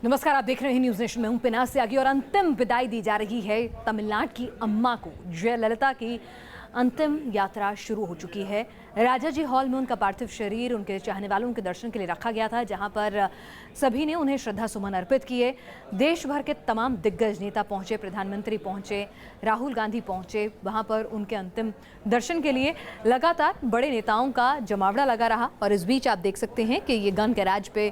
नमस्कार, आप देख रहे हैं न्यूज नेशन में हूं पिनाक से आगे और अंतिम विदाई दी जा रही है तमिलनाडु की अम्मा को। जयललिता की अंतिम यात्रा शुरू हो चुकी है। राजाजी हॉल में उनका पार्थिव शरीर उनके चाहने वालों के दर्शन के लिए रखा गया था, जहां पर सभी ने उन्हें श्रद्धा सुमन अर्पित किए। देश भर के तमाम दिग्गज नेता पहुंचे, प्रधानमंत्री पहुंचे, राहुल गांधी पहुंचे वहां पर उनके अंतिम दर्शन के लिए। लगातार बड़े नेताओं का जमावड़ा लगा रहा और इस बीच आप देख सकते हैं कि ये गन गैराज पे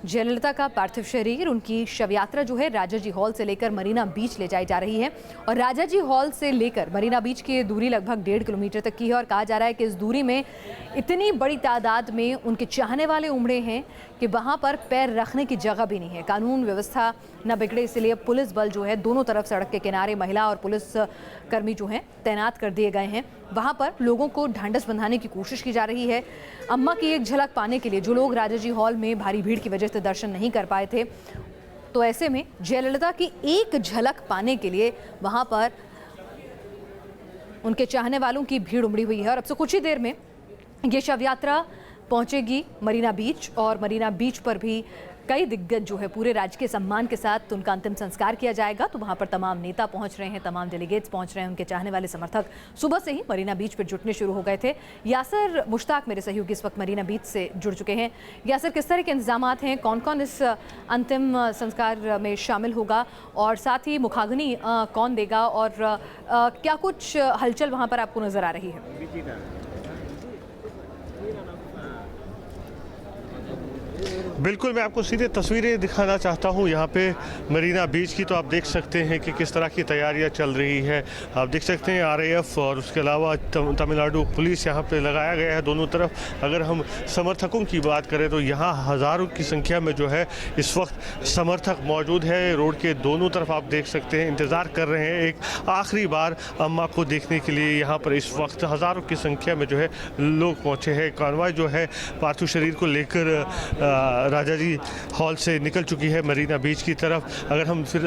जयललिता का पार्थिव शरीर, उनकी शव यात्रा जो है राजाजी हॉल से लेकर मरीना बीच ले जाई जा रही है। और राजाजी हॉल से लेकर मरीना बीच की दूरी लगभग 1.5 किलोमीटर तक की है और कहा जा रहा है कि इस दूरी में इतनी बड़ी तादाद में उनके चाहने वाले उमड़े हैं कि वहां पर पैर रखने की जगह भी नहीं है। कानून व्यवस्था न बिगड़े इसलिए पुलिस बल जो है दोनों तरफ सड़क के किनारे महिला और पुलिस कर्मी जो हैं तैनात कर दिए गए हैं। वहां पर लोगों को ढांढस बंधाने की कोशिश की जा रही है। अम्मा की एक झलक पाने के लिए जो लोग राजाजी हॉल में भारी भीड़ की वजह से दर्शन नहीं कर पाए थे, तो ऐसे में जयललिता की एक झलक पाने के लिए वहां पर उनके चाहने वालों की भीड़ उमड़ी हुई है। और अब से कुछ ही देर में ये शव यात्रा पहुंचेगी मरीना बीच और मरीना बीच पर भी कई दिग्गज जो है पूरे राजकीय सम्मान के साथ उनका अंतिम संस्कार किया जाएगा। तो वहां पर तमाम नेता पहुंच रहे हैं, तमाम डेलीगेट्स पहुंच रहे हैं, उनके चाहने वाले समर्थक सुबह से ही मरीना बीच पर जुटने शुरू हो गए थे। यासर मुश्ताक मेरे सहयोगी इस वक्त मरीना बीच से जुड़ चुके हैं। यासर, किस तरह के इंतजामात हैं, कौन कौन इस अंतिम संस्कार में शामिल होगा और साथ ही मुखाग्नि कौन देगा और क्या कुछ हलचल वहाँ पर आपको नजर आ रही है? बिल्कुल, मैं आपको सीधे तस्वीरें दिखाना चाहता हूं यहाँ पे मरीना बीच की। तो आप देख सकते हैं कि किस तरह की तैयारियां चल रही है। आप देख सकते हैं आरएएफ और उसके अलावा तमिलनाडु पुलिस यहाँ पे लगाया गया है दोनों तरफ। अगर हम समर्थकों की बात करें तो यहाँ हज़ारों की संख्या में जो है इस वक्त समर्थक मौजूद है। रोड के दोनों तरफ आप देख सकते हैं, इंतज़ार कर रहे हैं एक आखिरी बार अम्मा को देखने के लिए। यहाँ पर इस वक्त हज़ारों की संख्या में जो है लोग पहुँचे हैं। कॉन्वॉय जो है पार्थिव शरीर को लेकर राजाजी हॉल से निकल चुकी है मरीना बीच की तरफ। अगर हम फिर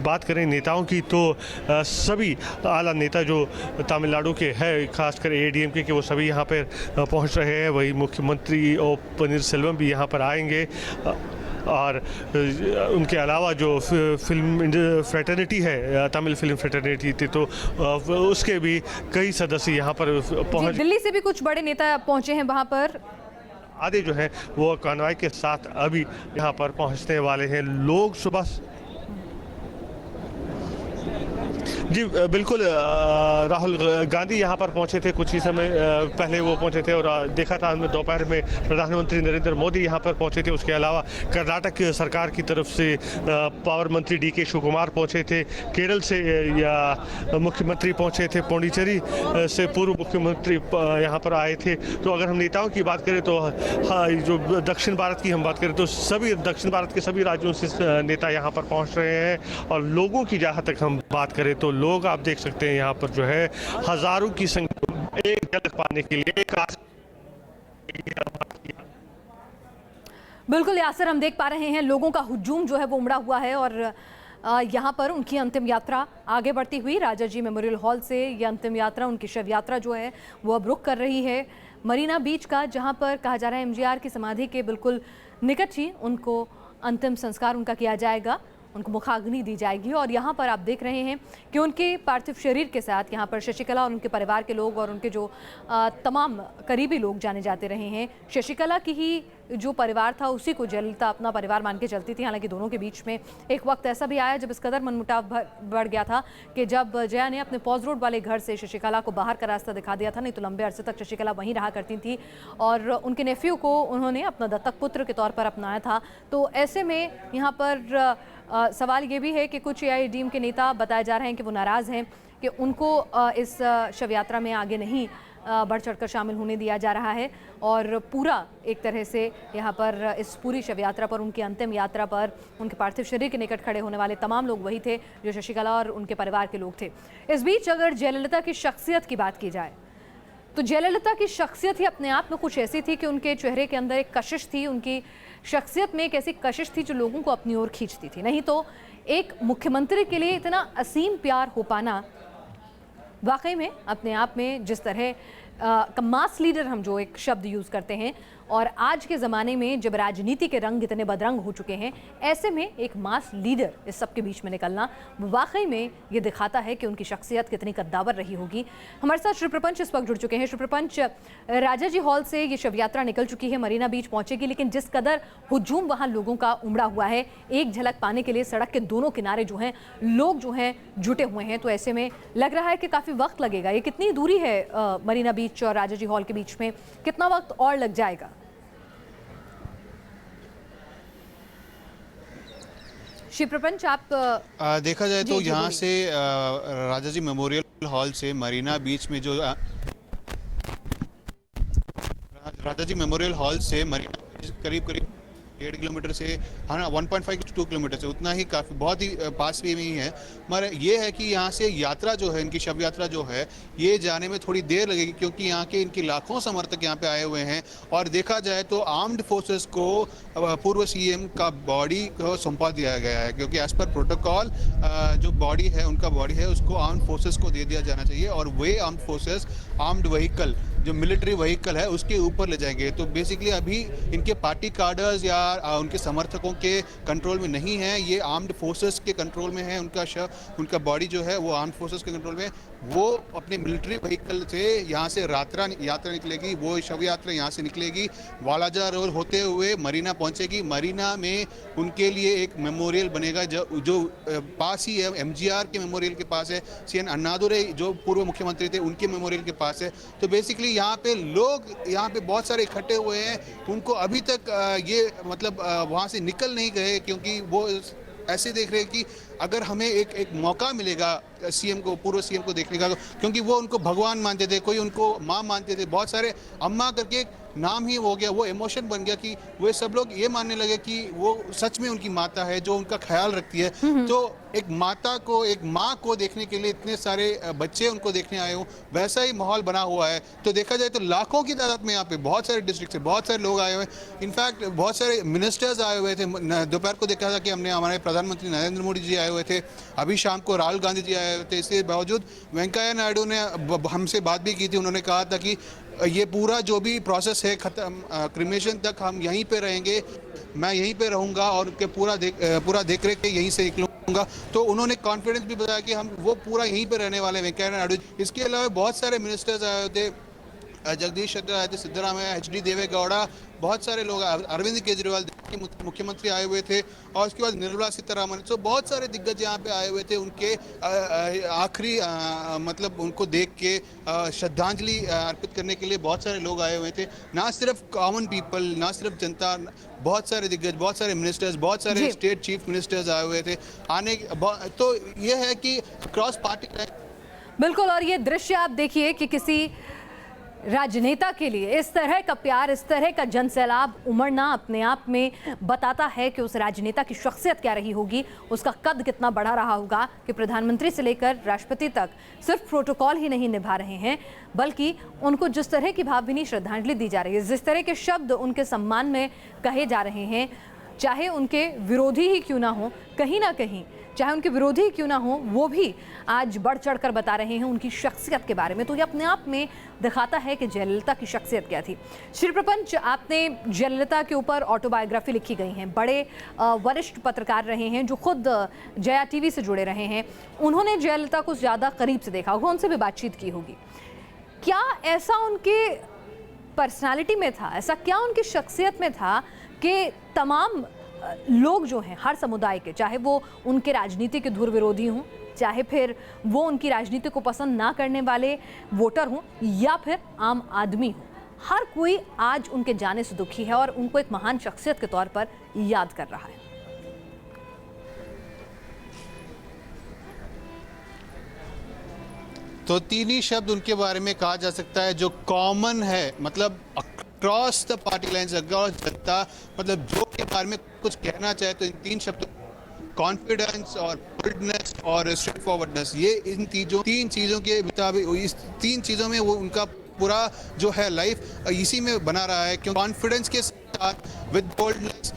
बात करें नेताओं की तो सभी आला नेता जो तमिलनाडु के हैं, खासकर एडीएमके के, वो सभी यहाँ पर पहुँच रहे हैं। वही मुख्यमंत्री ओ पनीरसेल्वम भी यहाँ पर आएंगे और उनके अलावा जो फिल्म फ्रेटर्निटी है, तमिल फिल्म फ्रेटर्निटी थी, तो उसके भी कई सदस्य यहाँ पर पहुँच। दिल्ली से भी कुछ बड़े नेता पहुँचे हैं वहाँ पर। आधे जो है वो कॉन्वॉय के साथ अभी यहाँ पर पहुँचने वाले हैं। लोग सुबह जी बिल्कुल, राहुल गांधी यहाँ पर पहुँचे थे, कुछ ही समय पहले वो पहुँचे थे और देखा था हमने दोपहर में प्रधानमंत्री नरेंद्र मोदी यहाँ पर पहुँचे थे। उसके अलावा कर्नाटक सरकार की तरफ से पावर मंत्री डीके शिवकुमार पहुँचे थे, केरल से या मुख्यमंत्री पहुँचे थे, पौंडीचेरी से पूर्व मुख्यमंत्री यहाँ पर आए थे। तो अगर हम नेताओं की बात करें तो हाँ, जो दक्षिण भारत की हम बात करें तो सभी दक्षिण भारत के सभी राज्यों से नेता यहाँ पर पहुँच रहे हैं। और लोगों की जहाँ तक हम बात करें तो लोग आप देख सकते हैं यहाँ पर जो है हजारों की संख्या एक झलक पाने के लिए। बिल्कुल यासर, हम देख पा रहे हैं लोगों का हुजूम जो है वो उमड़ा हुआ है और यहाँ पर उनकी अंतिम यात्रा आगे बढ़ती हुई राजाजी मेमोरियल हॉल से ये अंतिम यात्रा, उनकी शव यात्रा जो है वो अब रुख कर रही है मरीना बीच का, जहाँ पर कहा जा रहा है एमजीआर की समाधि के बिल्कुल निकट ही उनको अंतिम संस्कार उनका किया जाएगा, उनको मुखाग्नि दी जाएगी। और यहाँ पर आप देख रहे हैं कि उनके पार्थिव शरीर के साथ यहाँ पर शशिकला और उनके परिवार के लोग और उनके जो तमाम करीबी लोग जाने जाते रहे हैं। शशिकला की ही जो परिवार था उसी को जयललिता अपना परिवार मान के चलती थी। हालांकि दोनों के बीच में एक वक्त ऐसा भी आया जब इस कदर मनमुटाव बढ़ गया था कि जब जया ने अपने पॉज रोड वाले घर से शशिकला को बाहर का रास्ता दिखा दिया था, नहीं तो लंबे अरसे तक शशिकला वहीं रहा करती थी और उनके नेफ्यू को उन्होंने अपना दत्तक पुत्र के तौर पर अपनाया था। तो ऐसे में यहाँ पर सवाल ये भी है कि कुछ एआईएडीएम के नेता बताए जा रहे हैं कि वो नाराज़ हैं कि उनको इस शव यात्रा में आगे नहीं बढ़ चढ़कर शामिल होने दिया जा रहा है। और पूरा एक तरह से यहाँ पर इस पूरी शव यात्रा पर, उनकी अंतिम यात्रा पर, उनके पार्थिव शरीर के निकट खड़े होने वाले तमाम लोग वही थे जो शशिकला और उनके परिवार के लोग थे। इस बीच अगर जयललिता की शख्सियत की बात की जाए तो जयललिता की शख्सियत ही अपने आप में कुछ ऐसी थी कि उनके चेहरे के अंदर एक कशिश थी, उनकी शख्सियत में एक ऐसी कशिश थी जो लोगों को अपनी ओर खींचती थी। नहीं तो एक मुख्यमंत्री के लिए इतना असीम प्यार हो पाना वाकई में अपने आप में जिस तरह का मास लीडर हम जो एक शब्द यूज़ करते हैं और आज के ज़माने में जब राजनीति के रंग इतने बदरंग हो चुके हैं, ऐसे में एक मास लीडर इस सब के बीच में निकलना वाकई में ये दिखाता है कि उनकी शख्सियत कितनी कद्दावर रही होगी। हमारे साथ श्री प्रपंच इस वक्त जुड़ चुके हैं। श्री प्रपंच, राजा जी हॉल से ये शव यात्रा निकल चुकी है, मरीना बीच पहुंचेगी, लेकिन जिस कदर हुजूम वहाँ लोगों का उमड़ा हुआ है, एक झलक पाने के लिए सड़क के दोनों किनारे जो हैं लोग जो हैं जुटे हुए हैं, तो ऐसे में लग रहा है कि काफ़ी वक्त लगेगा। ये कितनी दूरी है मरीना बीच और राजा जी हॉल के बीच में, कितना वक्त और लग जाएगा? श्री प्रपंच, आप देखा जाए तो यहाँ से राजा जी मेमोरियल हॉल से मरीना बीच में जो राजा जी मेमोरियल हॉल से मरीना करीब 1.5 किलोमीटर से 1.5 to 2 किलोमीटर से उतना ही काफ़ी बहुत ही पास में ही है। मगर ये है कि यहाँ से यात्रा जो है, इनकी शव यात्रा जो है, ये जाने में थोड़ी देर लगेगी, क्योंकि यहाँ के इनके लाखों समर्थक यहाँ पे आए हुए हैं। और देखा जाए तो आर्म्ड फोर्सेस को पूर्व सीएम का बॉडी को सौंपा दिया गया है, क्योंकि एज पर प्रोटोकॉल जो बॉडी है, उनका बॉडी है, उसको आर्म्ड फोर्सेस को दे दिया जाना चाहिए। और वे आर्म्ड फोर्सेस आर्म्ड व्हीकल जो मिलिट्री व्हीकल है उसके ऊपर ले जाएंगे। तो बेसिकली अभी इनके पार्टी कार्डर्स या उनके समर्थकों के कंट्रोल में नहीं है, ये आर्म्ड फोर्सेस के कंट्रोल में है। उनका बॉडी जो है वो आर्म्ड फोर्सेस के कंट्रोल में। वो अपने मिलिट्री व्हीकल से यहाँ से यात्रा निकलेगी, वो शव यात्रा यहाँ से निकलेगी, वालाजा रोड होते हुए मरीना पहुँचेगी। मरीना में उनके लिए एक मेमोरियल बनेगा जो पास ही है, एमजीआर के मेमोरियल के पास है, सीएन अन्नादुरै जो पूर्व मुख्यमंत्री थे उनके मेमोरियल के पास है। तो बेसिकली यहाँ पे लोग यहाँ पे बहुत सारे इकट्ठे हुए हैं। उनको अभी तक ये मतलब वहाँ से निकल नहीं गए, क्योंकि वो ऐसे देख रहे हैं कि अगर हमें एक मौका मिलेगा सीएम को, पूर्व सीएम को देखने का, क्योंकि वो उनको भगवान मानते थे, कोई उनको माँ मानते थे, बहुत सारे अम्मा करके नाम ही हो गया, वो इमोशन बन गया कि वो सब लोग ये मानने लगे कि वो सच में उनकी माता है जो उनका ख्याल रखती है। तो एक माता को, एक माँ को देखने के लिए इतने सारे बच्चे उनको देखने आए हो, वैसा ही माहौल बना हुआ है। तो देखा जाए तो लाखों की तादाद में यहाँ पे बहुत सारे डिस्ट्रिक्ट से बहुत सारे लोग आए हुए हैं। इनफैक्ट बहुत सारे मिनिस्टर्स आए हुए थे। दोपहर को देखा था कि हमने हमारे प्रधानमंत्री नरेंद्र मोदी जी आए हुए थे, अभी शाम को राहुल गांधी जी आए हुए थे। इसके बावजूद वेंकैया नायडू ने हमसे बात भी की थी। उन्होंने कहा था कि ये पूरा जो भी प्रोसेस है खत्म क्रिमेशन तक हम यहीं पे रहेंगे, मैं यहीं पे रहूँगा और उनके पूरा देख रेख के यहीं से निकलूँगा। तो उन्होंने कॉन्फिडेंस भी बताया कि हम वो पूरा यहीं पे रहने वाले हैं, वेंकैया नायडू। इसके अलावा बहुत सारे मिनिस्टर्स आए थे, जगदीश शेट्टर आए थे, सिद्धरामैया, HD देवेगौड़ा, बहुत सारे लोग, अरविंद केजरीवाल मुख्यमंत्री आए हुए थे, और उसके बाद निर्मला सीतारामन। तो बहुत सारे दिग्गज यहाँ पे आए हुए थे। उनके आखिरी मतलब उनको देख के श्रद्धांजलि अर्पित करने के लिए बहुत सारे लोग आए हुए थे। ना सिर्फ कॉमन पीपल, ना सिर्फ जनता, बहुत सारे दिग्गज, बहुत सारे मिनिस्टर्स, बहुत सारे स्टेट चीफ मिनिस्टर्स आए हुए थे। तो ये है कि क्रॉस पार्टी। बिल्कुल, और ये दृश्य आप देखिए कि किसी राजनेता के लिए इस तरह का प्यार, इस तरह का जनसैलाब उमड़ना अपने आप में बताता है कि उस राजनेता की शख्सियत क्या रही होगी, उसका कद कितना बड़ा रहा होगा कि प्रधानमंत्री से लेकर राष्ट्रपति तक सिर्फ प्रोटोकॉल ही नहीं निभा रहे हैं, बल्कि उनको जिस तरह की भावभीनी श्रद्धांजलि दी जा रही है, जिस तरह के शब्द उनके सम्मान में कहे जा रहे हैं, चाहे उनके विरोधी ही क्यों ना हो, कहीं ना कहीं चाहे उनके विरोधी क्यों ना हो, वो भी आज बढ़ चढ़ कर बता रहे हैं उनकी शख्सियत के बारे में। तो ये अपने आप में दिखाता है कि जयललिता की शख्सियत क्या थी। श्री प्रपंच, आपने जयललिता के ऊपर ऑटोबायोग्राफी लिखी गई हैं, बड़े वरिष्ठ पत्रकार रहे हैं जो खुद जया TV से जुड़े रहे हैं, उन्होंने जयललिता को ज़्यादा करीब से देखा होगा, उनसे भी बातचीत की होगी। क्या ऐसा उनके पर्सनालिटी में था, ऐसा क्या उनकी शख्सियत में था कि तमाम लोग जो हैं हर समुदाय के, चाहे वो उनके राजनीति के धुर विरोधी हों, चाहे फिर वो उनकी राजनीति को पसंद ना करने वाले वोटर हों, या फिर आम आदमी हो, हर कोई आज उनके जाने से दुखी है और उनको एक महान शख्सियत के तौर पर याद कर रहा है। तो तीन ही शब्द उनके बारे में कहा जा सकता है जो कॉमन है, मतलब cross the party lines, across जनता, मतलब जो के बारे में कुछ कहना चाहे तो इन तीन शब्द, कॉन्फिडेंस और बोल्डनेस और स्ट्रेट फॉरवर्डनेस, ये इन तीन चीज़ों के मुताबिक, इस तीन चीज़ों में वो उनका पूरा जो है लाइफ इसी में बना रहा है। क्यों कॉन्फिडेंस के साथ विद बोल्डनेस,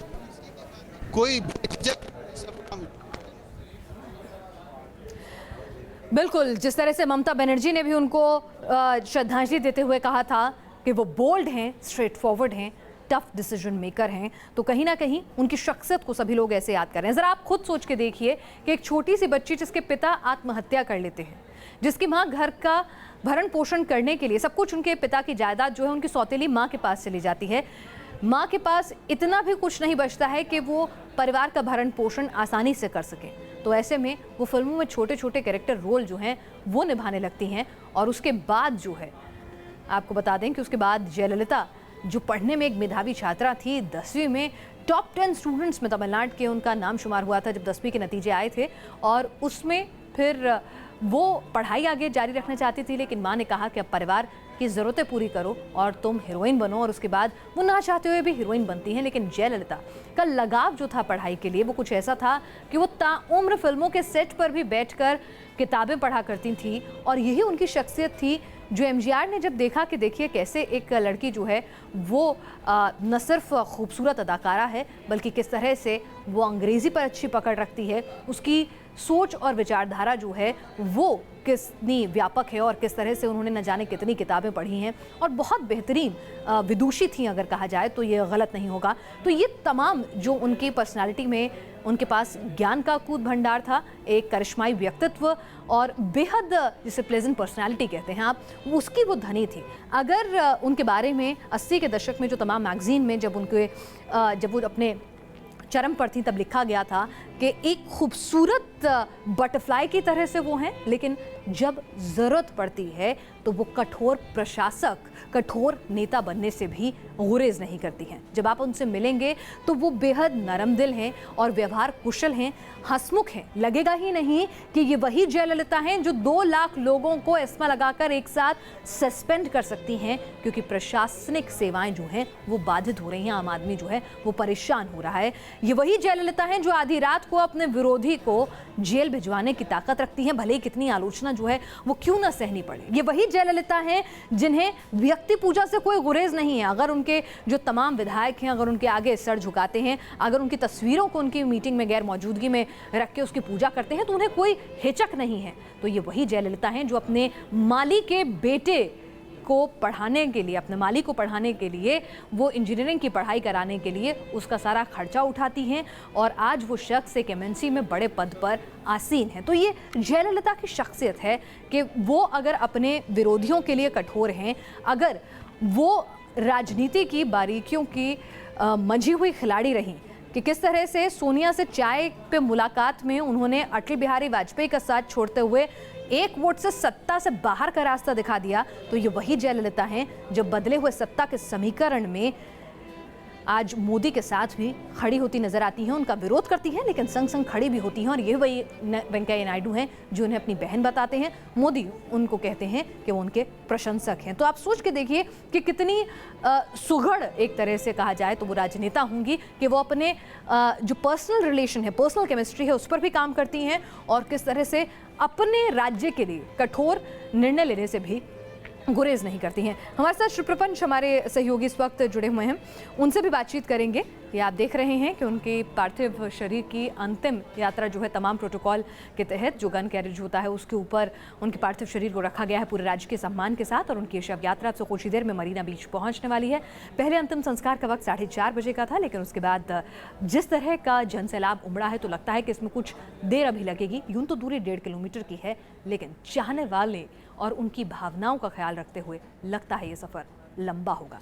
कोई बिल्कुल, जिस तरह से ममता बनर्जी ने भी उनको श्रद्धांजलि देते हुए कहा था कि वो बोल्ड हैं, स्ट्रेट फॉरवर्ड हैं, टफ डिसीजन मेकर हैं, तो कहीं ना कहीं उनकी शख्सियत को सभी लोग ऐसे याद कर रहे हैं। ज़रा आप खुद सोच के देखिए कि एक छोटी सी बच्ची जिसके पिता आत्महत्या कर लेते हैं, जिसकी माँ घर का भरण पोषण करने के लिए सब कुछ, उनके पिता की जायदाद जो है उनकी सौतेली माँ के पास चली जाती है, माँ के पास इतना भी कुछ नहीं बचता है कि वो परिवार का भरण पोषण आसानी से कर सके, तो ऐसे में वो फिल्मों में छोटे छोटे कैरेक्टर रोल जो हैं वो निभाने लगती हैं। और उसके बाद जो है, आपको बता दें कि उसके बाद जयललिता जो पढ़ने में एक मेधावी छात्रा थी, 10वीं में टॉप 10 स्टूडेंट्स में तमिलनाडु के उनका नाम शुमार हुआ था जब 10वीं के नतीजे आए थे, और उसमें फिर वो पढ़ाई आगे जारी रखना चाहती थी, लेकिन माँ ने कहा कि अब परिवार की ज़रूरतें पूरी करो और तुम हीरोइन बनो, और उसके बाद वो ना चाहते हुए भी हीरोइन बनती हैं। लेकिन जयललिता का लगाव जो था पढ़ाई के लिए वो कुछ ऐसा था कि वो ताउम्र फिल्मों के सेट पर भी बैठकर किताबें पढ़ा करती थी, और यही उनकी शख्सियत थी जो एमजीआर ने जब देखा कि देखिए कैसे एक लड़की जो है वो न सिर्फ खूबसूरत अदाकारा है बल्कि किस तरह से वो अंग्रेज़ी पर अच्छी पकड़ रखती है, उसकी सोच और विचारधारा जो है वो कितनी व्यापक है, और किस तरह से उन्होंने न जाने कितनी किताबें पढ़ी हैं और बहुत बेहतरीन विदुषी थी अगर कहा जाए तो ये गलत नहीं होगा। तो ये तमाम जो उनकी पर्सनालिटी में उनके पास ज्ञान का कूद भंडार था, एक करिश्माई व्यक्तित्व और बेहद जिसे प्लेजेंट पर्सनालिटी कहते हैं आप, उसकी वो धनी थी। अगर उनके बारे में 80 के दशक में जो तमाम मैगजीन में जब वो अपने चरम पर थी तब लिखा गया था कि एक खूबसूरत बटरफ्लाई की तरह से वो हैं, लेकिन जब ज़रूरत पड़ती है तो वो कठोर प्रशासक, कठोर नेता बनने से भी गुरेज नहीं करती हैं। जब आप उनसे मिलेंगे तो वो बेहद नरम दिल हैं और व्यवहार कुशल हैं, हंसमुख हैं। लगेगा ही नहीं कि ये वही जयललिता हैं जो 2 लाख लोगों को एस्मा लगाकर एक साथ सस्पेंड कर सकती हैं, क्योंकि प्रशासनिक सेवाएं जो हैं वो बाधित हो रही हैं, आम आदमी जो है वो परेशान हो रहा है। ये वही जयललिता हैं जो आधी रात को अपने विरोधी को जेल भिजवाने की ताकत रखती हैं, भले ही कितनी आलोचना जो है वो क्यों ना सहनी पड़े। ये वही जयललिता हैं जिन्हें व्यक्ति पूजा से कोई गुरेज नहीं है। अगर उनके जो तमाम विधायक हैं अगर उनके आगे सर झुकाते हैं, अगर उनकी तस्वीरों को उनकी मीटिंग में गैर मौजूदगी में रख के उसकी पूजा करते हैं तो उन्हें कोई हिचक नहीं है। तो ये वही जयललिता हैं जो अपने माली के बेटे को पढ़ाने के लिए, अपने माली को पढ़ाने के लिए, वो इंजीनियरिंग की पढ़ाई कराने के लिए उसका सारा खर्चा उठाती हैं, और आज वो शख्स एक एमएनसी में बड़े पद पर आसीन है। तो ये जयललिता की शख्सियत है कि वो अगर अपने विरोधियों के लिए कठोर हैं, अगर वो राजनीति की बारीकियों की मंझी हुई खिलाड़ी रहीं कि किस तरह से सोनिया से चाय पे मुलाकात में उन्होंने अटल बिहारी वाजपेयी का साथ छोड़ते हुए एक वोट से सत्ता से बाहर का रास्ता दिखा दिया, तो ये वही जयललिता हैं जो बदले हुए सत्ता के समीकरण में आज मोदी के साथ भी खड़ी होती नजर आती हैं। उनका विरोध करती हैं लेकिन संग संग खड़ी भी होती हैं, और ये वही वेंकैया नायडू हैं जो उन्हें अपनी बहन बताते हैं। मोदी उनको कहते हैं कि वो उनके प्रशंसक हैं। तो आप सोच के देखिए कि कितनी सुघड़ एक तरह से कहा जाए तो वो राजनेता होंगी कि वो अपने जो पर्सनल रिलेशन है, पर्सनल केमिस्ट्री है, उस पर भी काम करती हैं, और किस तरह से अपने राज्य के लिए कठोर निर्णय लेने से भी गुरेज नहीं करती हैं। हमारे साथ श्री प्रपंच हमारे सहयोगी इस वक्त जुड़े हुए हैं, उनसे भी बातचीत करेंगे। ये आप देख रहे हैं कि उनके पार्थिव शरीर की अंतिम यात्रा जो है तमाम प्रोटोकॉल के तहत, जो गन कैरेज होता है उसके ऊपर उनके पार्थिव शरीर को रखा गया है पूरे राज्य के सम्मान के साथ, और उनकी शव यात्रा अब से कुछ ही देर में मरीना बीच पहुंचने वाली है। पहले अंतिम संस्कार का वक्त 4:30 बजे का था, लेकिन उसके बाद जिस तरह का जनसैलाब उमड़ा है तो लगता है कि इसमें कुछ देर अभी लगेगी। यूं तो दूरी 1.5 किलोमीटर की है, लेकिन चाहने वाले और उनकी भावनाओं का ख्याल रखते हुए लगता है ये सफ़र लंबा होगा।